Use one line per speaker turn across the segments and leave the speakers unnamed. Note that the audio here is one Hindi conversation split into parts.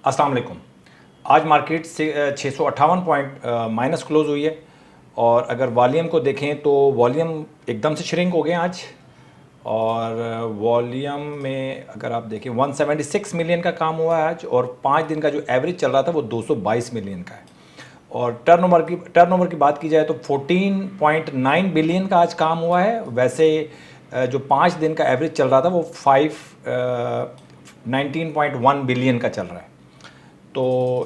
अस्सलाम वालेकुम। आज मार्केट से 658 पॉइंट माइनस क्लोज हुई है। और अगर वॉल्यूम को देखें तो वॉल्यूम एकदम से श्रिंक हो गए आज। और वॉल्यूम में अगर आप देखें 176 मिलियन का काम हुआ है आज, और 5 दिन का जो एवरेज चल रहा था वो 222 मिलियन का है। और टर्नओवर की बात की जाए तो 14.9 बिलियन का आज काम हुआ है। वैसे जो 5 दिन का एवरेज चल रहा था वो 19.1 बिलियन का चल रहा है। तो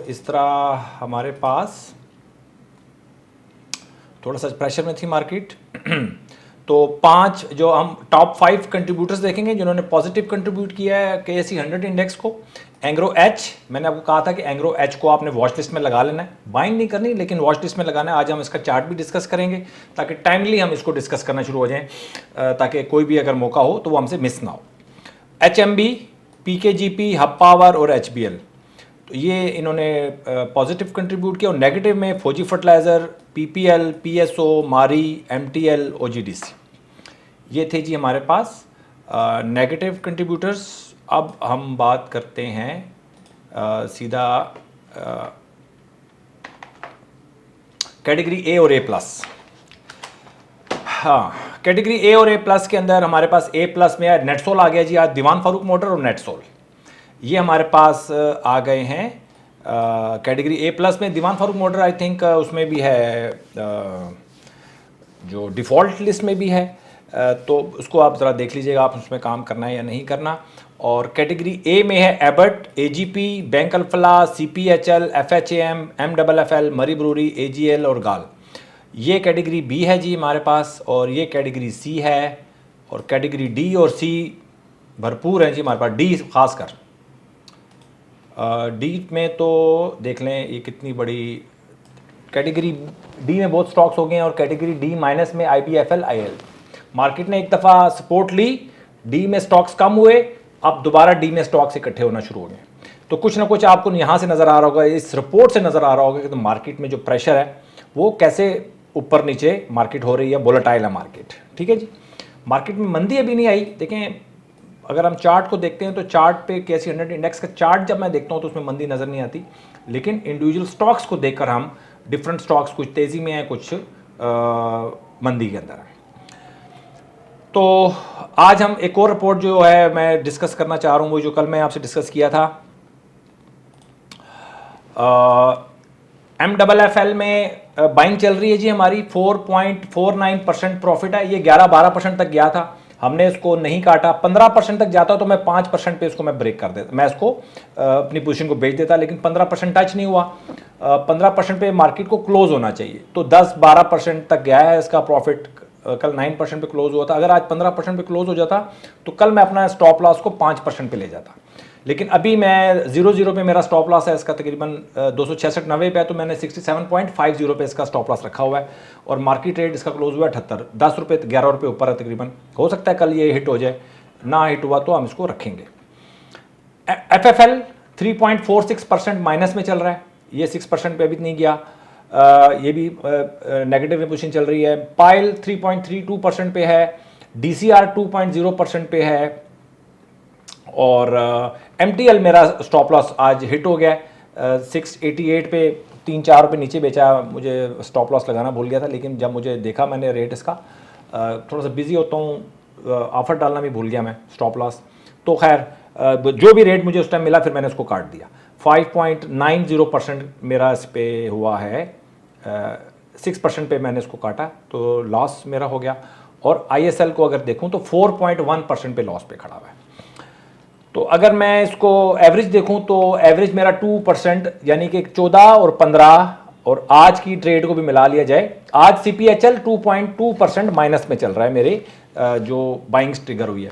इस तरह हमारे पास थोड़ा सा प्रेशर में थी मार्केट। तो 5 जो हम टॉप 5 कंट्रीब्यूटर्स देखेंगे जिन्होंने पॉजिटिव कंट्रीब्यूट किया है KSE 100 इंडेक्स को। एंग्रो एच, मैंने आपको कहा था कि एंग्रो एच को आपने वॉच लिस्ट में लगा लेना है, बाइंग नहीं करनी लेकिन वॉच लिस्ट में लगाना है। आज हम इसका चार्ट भी डिस्कस करेंगे ताकि टाइमली हम इसको डिस्कस करना शुरू हो जाएं, ताकि कोई भी अगर मौका हो तो वो हमसे मिस ना हो। HMB, PKGP, हब पावर और HBL, तो ये इन्होंने पॉजिटिव कंट्रीब्यूट किया। और नेगेटिव में फौजी फर्टिलाइज़र, PPL, PSO, मारी, MTL, OGDC, ये थे जी हमारे पास नेगेटिव कंट्रीब्यूटर्स। अब हम बात करते हैं सीधा कैटेगरी A और A+। हाँ, कैटेगरी A और A+ के अंदर हमारे पास A+ में नेटसोल आ गया जी आज। दीवान फारूक मोटर और नेटसोल ये हमारे पास आ गए हैं कैटेगरी A+ में। दीवान फारूक मोटर आई थिंक उसमें भी है, जो डिफ़ॉल्ट लिस्ट में भी है, तो उसको आप ज़रा देख लीजिएगा आप उसमें काम करना है या नहीं करना। और कैटेगरी A में है Abbott, AGP, bank Alfalah, CPHL, FHAM, MFFL, मरी ब्रूरी, AGL और गाल। ये कैटेगरी B है जी हमारे पास। और ये कैटेगरी C है। और कैटेगरी D और C भरपूर है जी हमारे पास, D खासकर। डी में तो देख लें ये कितनी बड़ी कैटेगरी डी में बहुत स्टॉक्स हो गए हैं। और कैटेगरी डी माइनस में IBFL, IL। मार्केट ने एक दफ़ा सपोर्ट ली, डी में स्टॉक्स कम हुए, अब दोबारा डी में स्टॉक्स इकट्ठे होना शुरू हो गए। तो कुछ ना कुछ आपको यहाँ से नज़र आ रहा होगा, इस रिपोर्ट से नज़र आ रहा होगा कि तो मार्केट में जो प्रेशर है वो कैसे ऊपर नीचे मार्केट हो रही है, वोलेटाइल है मार्केट। ठीक है जी, मार्केट में मंदी अभी नहीं आई। देखें अगर हम चार्ट को देखते हैं तो चार्ट पे KSE 100 इंडेक्स का चार्ट जब मैं देखता हूं तो उसमें मंदी नज़र नहीं आती, लेकिन इंडिविजुअल स्टॉक्स को देखकर हम डिफरेंट स्टॉक्स कुछ तेज़ी में हैं, कुछ मंदी के अंदर है। तो आज हम एक और रिपोर्ट जो है मैं डिस्कस करना चाह रहा हूँ, वो जो कल मैं आपसे डिस्कस किया था। MFFL में बाइंग चल रही है जी हमारी। 4.49% प्रॉफिट है। ये 11-12% तक गया था, हमने इसको नहीं काटा। 15% तक जाता तो मैं 5% पे इसको मैं ब्रेक कर देता, मैं इसको अपनी पोजीशन को बेच देता, लेकिन 15% टच नहीं हुआ। 15% पे मार्केट को क्लोज होना चाहिए, तो 10-12% तक गया है इसका प्रॉफिट। कल 9% पे क्लोज हुआ था। अगर आज 15% पे क्लोज हो जाता तो कल मैं अपना स्टॉप लॉस को 5% पे ले जाता, लेकिन अभी मैं 0.0 पे मेरा स्टॉप लॉस है इसका तकरीबन 266.90 पे है, तो मैंने 67.50 पे इसका स्टॉप लॉस रखा हुआ है। और मार्केट रेट इसका क्लोज हुआ है 78, 10 रुपये 11 रुपये ऊपर है तकरीबन। हो सकता है कल ये हिट हो जाए, ना हिट हुआ तो हम इसको रखेंगे। FFL 3.46% माइनस में चल रहा है, ये 6% पे अभी नहीं गया, ये भी नेगेटिव में पोजीशन चल रही है। पाइल 3.32% पे है, DCR 2.0% पे है। और MTL मेरा स्टॉप लॉस आज हिट हो गया, 688 पे 3-4 रुपये नीचे बेचा। मुझे स्टॉप लॉस लगाना भूल गया था, लेकिन जब मुझे देखा मैंने रेट इसका, थोड़ा सा बिजी होता हूँ, ऑफर डालना भी भूल गया मैं स्टॉप लॉस। तो खैर जो भी रेट मुझे उस टाइम मिला फिर मैंने उसको काट दिया। 5.90% मेरा इस पे हुआ है, 6% पे मैंने इसको काटा, तो लॉस मेरा हो गया। और ISL को अगर देखूं तो 4.1% पे लॉस पे खड़ा हुआ है। तो अगर मैं इसको एवरेज देखूं तो एवरेज मेरा 2%, यानी कि 14 और 15, और आज की ट्रेड को भी मिला लिया जाए, आज CPHL 2.2% माइनस में चल रहा है मेरे जो बाइंग ट्रिगर हुई है।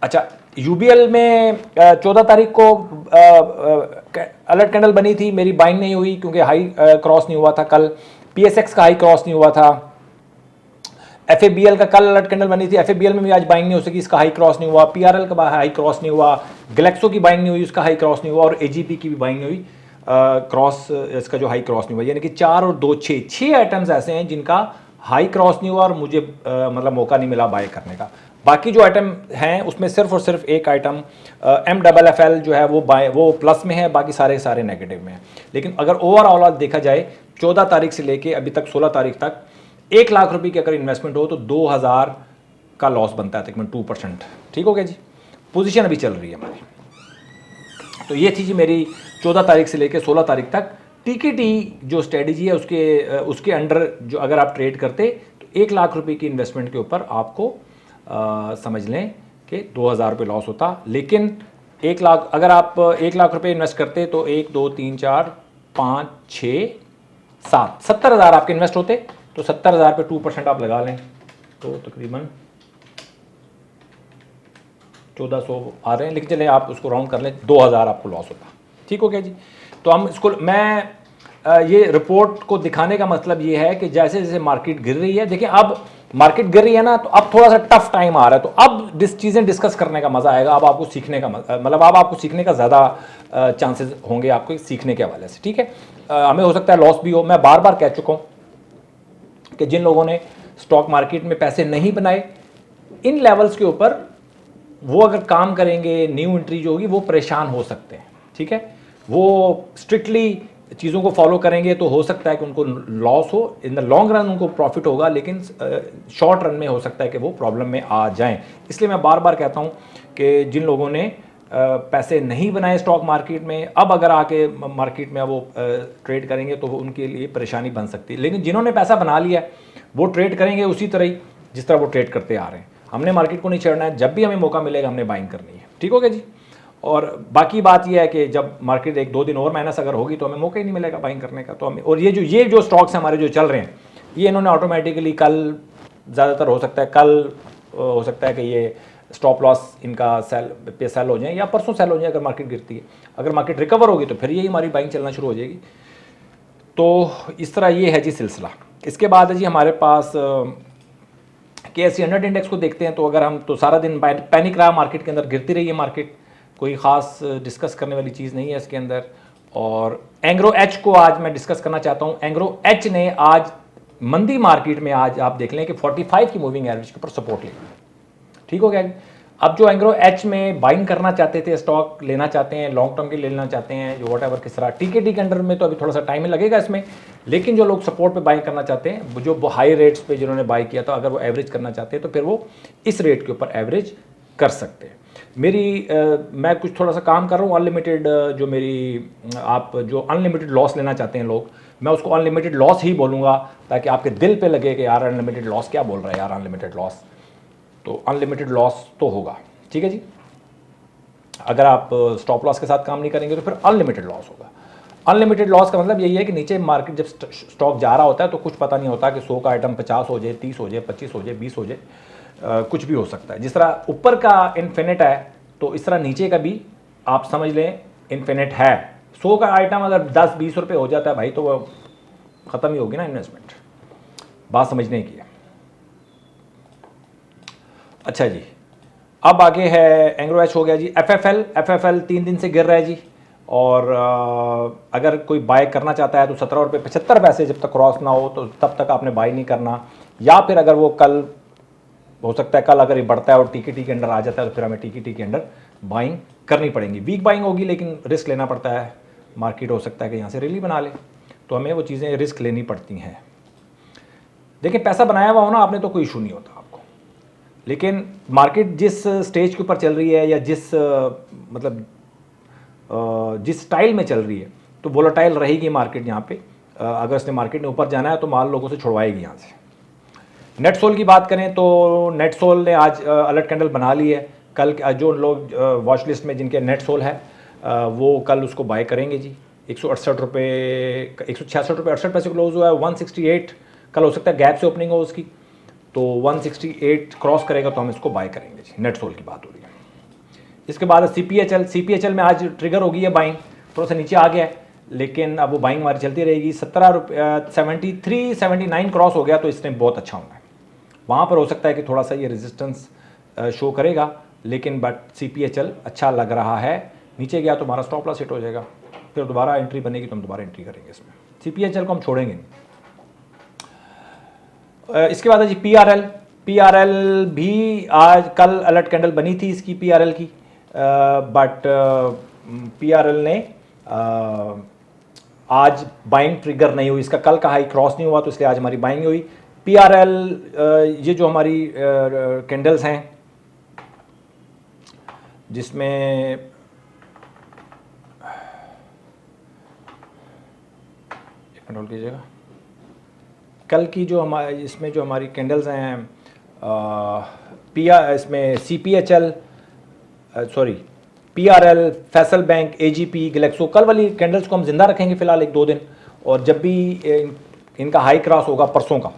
अच्छा, UBL में 14 तारीख को अलर्ट कैंडल बनी थी, मेरी बाइंग नहीं हुई क्योंकि हाई क्रॉस नहीं हुआ था कल। PSX का हाई क्रॉस नहीं हुआ था। FABL का कल अलर्ट कैंडल बनी थी, FABL में भी आज बाइंग नहीं हो सकी, इसका हाई क्रॉस नहीं हुआ। PRL का हाई क्रॉस नहीं हुआ, ग्लेक्सो की बाइंग नहीं हुई, उसका हाई क्रॉस नहीं हुआ, और AGP की भी बाइंग नहीं हुई, क्रॉस इसका जो हाई क्रॉस नहीं हुआ। यानी कि 4 और 2 6 आइटम्स ऐसे हैं जिनका हाई क्रॉस नहीं हुआ और मुझे मतलब मौका नहीं मिला बाय करने का। बाकी जो आइटम हैं उसमें सिर्फ और सिर्फ एक आइटम MFFL जो है वो प्लस में है, बाकी सारे सारे नेगेटिव में है। लेकिन अगर ओवरऑल देखा जाए 14 तारीख से लेके अभी तक 16 तारीख तक 1 लाख रुपए की अगर इन्वेस्टमेंट हो तो 2000 का लॉस बनता है तकरीबन 2%। ठीक हो गया जी। पोजीशन अभी चल रही है हमारी। तो ये थी जी मेरी 14 तारीख से लेकर 16 तारीख तक टीकेटी जो स्ट्रेटेजी है उसके अंडर जो अगर आप ट्रेड करते तो 1 लाख रुपए की इन्वेस्टमेंट के ऊपर आपको समझ लें कि 2000 रुपये लॉस होता। लेकिन 1 लाख अगर आप 1 लाख रुपये इन्वेस्ट करते तो 1 2 3 4 5 6 7 70,000 आपके इन्वेस्ट होते। तो 70,000 पे 2% आप लगा लें तो तकरीबन 1400 आ रहे हैं, लेकिन चले आप उसको राउंड कर लें 2000 आपको लॉस होता। ठीक हो गया जी। तो हम इसको मैं ये रिपोर्ट को दिखाने का मतलब ये है कि जैसे जैसे मार्केट गिर रही है, देखिए अब मार्केट गिर रही है ना, तो अब थोड़ा सा टफ टाइम आ रहा है, तो अब चीज़ें डिस्कस करने का मज़ा आएगा। अब आपको सीखने का मतलब अब आपको सीखने का ज़्यादा चांसेस होंगे आपको सीखने के हवाले से। ठीक है, हमें हो सकता है लॉस भी हो। मैं बार बार कह चुका हूँ कि जिन लोगों ने स्टॉक मार्केट में पैसे नहीं बनाए, इन लेवल्स के ऊपर वो अगर काम करेंगे, न्यू एंट्री जो होगी वो परेशान हो सकते हैं। ठीक है, वो स्ट्रिक्टली चीज़ों को फॉलो करेंगे तो हो सकता है कि उनको लॉस हो, इन द लॉन्ग रन उनको प्रॉफिट होगा, लेकिन शॉर्ट रन में हो सकता है कि वो प्रॉब्लम में आ जाएं। इसलिए मैं बार बार कहता हूं कि जिन लोगों ने पैसे नहीं बनाए स्टॉक मार्केट में, अब अगर आके मार्केट में वो ट्रेड करेंगे तो वो उनके लिए परेशानी बन सकती है। लेकिन जिन्होंने पैसा बना लिया वो ट्रेड करेंगे उसी तरह ही जिस तरह वो ट्रेड करते आ रहे हैं। हमने मार्केट को नहीं छेड़ना है, जब भी हमें मौका मिलेगा हमने बाइंग करनी है। ठीक हो गया जी। और बाकी बात यह है कि जब मार्केट 1-2 दिन और माइनस अगर होगी तो हमें मौका ही नहीं मिलेगा बाइंग करने का। तो हमें, और ये जो स्टॉक्स हमारे जो चल रहे हैं, ये इन्होंने ऑटोमेटिकली कल ज़्यादातर हो सकता है कल हो सकता है कि ये स्टॉप लॉस इनका सेल हो जाए या परसों सेल हो जाए अगर मार्केट गिरती है। अगर मार्केट रिकवर होगी तो फिर यही हमारी बाइंग चलना शुरू हो जाएगी। तो इस तरह ये है जी सिलसिला। इसके बाद है जी हमारे पास KSE 100 इंडेक्स को देखते हैं। तो अगर हम तो सारा दिन पैनिक रहा मार्केट के अंदर, गिरती रही है मार्केट, कोई ख़ास डिस्कस करने वाली चीज़ नहीं है इसके अंदर। और एंग्रो एच को आज मैं डिस्कस करना चाहता हूँ। एंग्रो एच ने आज मंदी मार्केट में आज आप देख लें कि 45 की मूविंग एवरेज के ऊपर सपोर्ट लिया। ठीक हो गया। अब जो एंग्रो एच में बाइंग करना चाहते थे, स्टॉक लेना चाहते हैं, लॉन्ग टर्म के लेना चाहते हैं, जो वॉट एवर किस तरह टीकेटी के अंडर में, तो अभी थोड़ा सा टाइम लगेगा इसमें। लेकिन जो लोग सपोर्ट पे बाइंग करना चाहते हैं, जो हाई रेट्स पे जिन्होंने बाई किया था, अगर वो एवरेज करना चाहते हैं तो फिर वो इस रेट के ऊपर एवरेज कर सकते हैं। मैं कुछ थोड़ा सा काम कर रहा हूँ अनलिमिटेड, जो मेरी आप जो अनलिमिटेड लॉस लेना चाहते हैं लोग, मैं उसको अनलिमिटेड लॉस ही बोलूँगा ताकि आपके दिल पे लगे कि यार अनलिमिटेड लॉस क्या बोल रहा है यार, अनलिमिटेड लॉस। तो अनलिमिटेड लॉस तो होगा। ठीक है जी। अगर आप स्टॉप लॉस के साथ काम नहीं करेंगे तो फिर अनलिमिटेड लॉस होगा। अनलिमिटेड लॉस का मतलब यही है कि नीचे मार्केट जब स्टॉक जा रहा होता है तो कुछ पता नहीं होता कि 100 का आइटम 50 हो जाए, 30 हो जाए, 25 हो जाए, 20 हो जाए, कुछ भी हो सकता है। जिस तरह ऊपर का इन्फिनिट है तो इस तरह नीचे का भी आप समझ लें इन्फिनिट है। 100 का आइटम अगर 10-20 रुपये हो जाता है भाई तो वो ख़त्म ही होगी ना इन्वेस्टमेंट। बात समझने की है। अच्छा जी, अब आगे है एंग्रो एच हो गया जी। एफएफएल 3 दिन से गिर रहा है जी। और अगर कोई बाय करना चाहता है तो 17 रुपये 75 पैसे जब तक क्रॉस ना हो तो तब तक आपने बाय नहीं करना। या फिर अगर वो कल हो सकता है कल अगर ये बढ़ता है और टीकेटी के अंडर आ जाता है तो फिर हमें टीकेटी के अंडर बाइंग करनी पड़ेगी। वीक बाइंग होगी लेकिन रिस्क लेना पड़ता है। मार्केट हो सकता है कि यहाँ से रैली बना ले, तो हमें वो चीज़ें रिस्क लेनी पड़ती हैं। देखिए पैसा बनाया हुआ हो ना आपने तो कोई इशू नहीं होता आपको। लेकिन मार्केट जिस स्टेज के ऊपर चल रही है या जिस स्टाइल में चल रही है तो वोलेटाइल रहेगी मार्केट। यहाँ पे अगर इसने मार्केट ने ऊपर जाना है तो माल लोगों से छुड़वाएगी यहाँ से। नेट सोल की बात करें तो नेट सोल ने आज अलर्ट कैंडल बना ली है। कल जो लोग वॉच लिस्ट में जिनके नेट सोल है वो कल उसको बाय करेंगे जी। 168 रुपये 166 रुपये 68 पैसे क्लोज हुआ है। 168 कल हो सकता है गैप से ओपनिंग हो उसकी, तो 168 क्रॉस करेगा तो हम इसको बाय करेंगे जी। नेट सोल की बात हो रही है। इसके बाद CPHL में आज ट्रिगर हो गई है बाइंग, थोड़ा सा नीचे आ गया है लेकिन अब वो बाइंग हमारी चलती रहेगी। 17 रुपये 73-79 क्रॉस हो गया तो इसने बहुत अच्छा होना है। वहाँ पर हो सकता है कि थोड़ा सा ये रेजिस्टेंस शो करेगा, लेकिन बट CPHL अच्छा लग रहा है। नीचे गया तो हमारा स्टॉप लॉस हिट हो जाएगा, फिर दोबारा एंट्री बनेगी तो हम दोबारा एंट्री करेंगे इसमें। CPHL को हम छोड़ेंगे नहीं। इसके बाद है जी PRL भी आज कल अलर्ट कैंडल बनी थी इसकी PRL की, बट PRL ने आज बाइंग ट्रिगर नहीं हुई, इसका कल का हाई क्रॉस नहीं हुआ तो इसलिए आज हमारी बाइंग हुई। PRL ये जो हमारी कैंडल्स हैं जिसमें कंट्रोल कीजिएगा, कल की जो हमारी इसमें जो हमारी कैंडल्स हैं इसमें CPHL sorry PRL, Faisal bank, AGP, Glaxo, कल वाली कैंडल्स को हम जिंदा रखेंगे फिलहाल 1-2 दिन, और जब भी इनका हाई क्रॉस होगा परसों का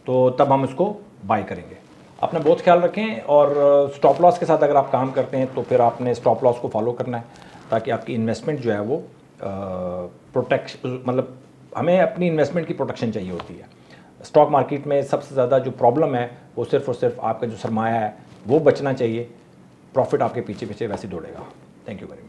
तो तब हम इसको बाय करेंगे। अपना बहुत ख्याल रखें, और स्टॉप लॉस के साथ अगर आप काम करते हैं तो फिर आपने स्टॉप लॉस को फॉलो करना है ताकि आपकी इन्वेस्टमेंट जो है वो मतलब हमें अपनी इन्वेस्टमेंट की प्रोटेक्शन चाहिए होती है। स्टॉक मार्केट में सबसे ज़्यादा जो प्रॉब्लम है वो सिर्फ और सिर्फ आपका जो सरमाया है वो बचना चाहिए, प्रॉफिट आपके पीछे पीछे वैसे दौड़ेगा। Thank you very much.